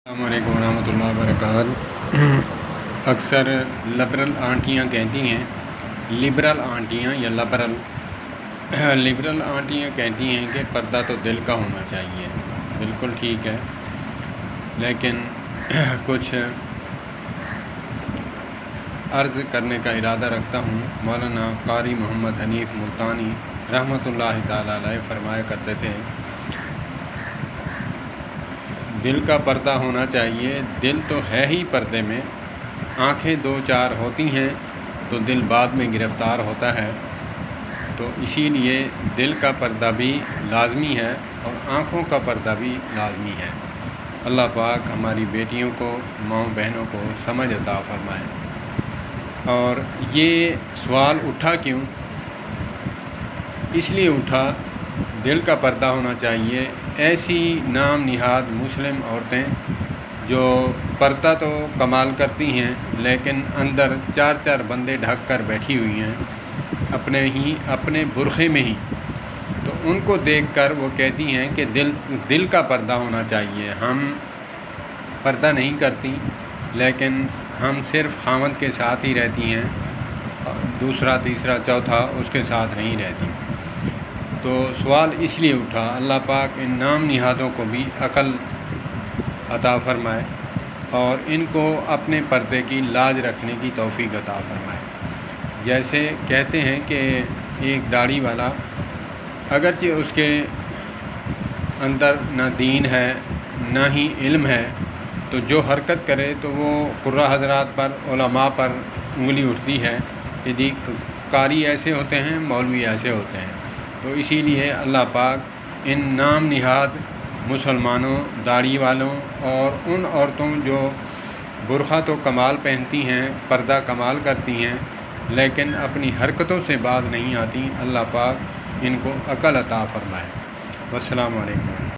السلام علیکم ورحمۃ اللہ وبرکاتہ۔ اکثر لبرل آنٹیاں کہتی ہیں، لبرل آنٹیاں یا لبرل آنٹیاں کہتی ہیں کہ پردہ تو دل کا ہونا چاہیے۔ بالکل ٹھیک ہے، لیکن کچھ عرض کرنے کا ارادہ رکھتا ہوں۔ مولانا قاری محمد حنیف ملتانی رحمۃ اللہ تعالی علیہ فرمایا کرتے تھے، دل کا پردہ ہونا چاہیے۔ دل تو ہے ہی پردے میں، آنکھیں دو چار ہوتی ہیں تو دل بعد میں گرفتار ہوتا ہے، تو اسی لیے دل کا پردہ بھی لازمی ہے اور آنکھوں کا پردہ بھی لازمی ہے۔ اللہ پاک ہماری بیٹیوں کو، ماؤں بہنوں کو سمجھ عطا فرمائے۔ اور یہ سوال اٹھا کیوں؟ اس لیے اٹھا، دل کا پردہ ہونا چاہیے۔ ایسی نام نہاد مسلم عورتیں جو پردہ تو کمال کرتی ہیں لیکن اندر چار چار بندے ڈھک کر بیٹھی ہوئی ہیں اپنے برقعے میں ہی، تو ان کو دیکھ کر وہ کہتی ہیں کہ دل کا پردہ ہونا چاہیے۔ ہم پردہ نہیں کرتی، لیکن ہم صرف خاوند کے ساتھ ہی رہتی ہیں، دوسرا تیسرا چوتھا اس کے ساتھ نہیں رہتی۔ تو سوال اس لیے اٹھا، اللہ پاک ان نام نہادوں کو بھی عقل عطا فرمائے اور ان کو اپنے پردے کی لاج رکھنے کی توفیق عطا فرمائے۔ جیسے کہتے ہیں کہ ایک داڑھی والا، اگرچہ اس کے اندر نہ دین ہے نہ ہی علم ہے، تو جو حرکت کرے تو وہ قرہ حضرات پر، علماء پر انگلی اٹھتی ہے کہ جی قاری ایسے ہوتے ہیں، مولوی ایسے ہوتے ہیں۔ تو اسی لیے اللہ پاک ان نام نہاد مسلمانوں، داڑھی والوں اور ان عورتوں جو برقع تو کمال پہنتی ہیں، پردہ کمال کرتی ہیں لیکن اپنی حرکتوں سے باز نہیں آتی، اللہ پاک ان کو عقل عطا فرمائے۔ والسلام علیکم۔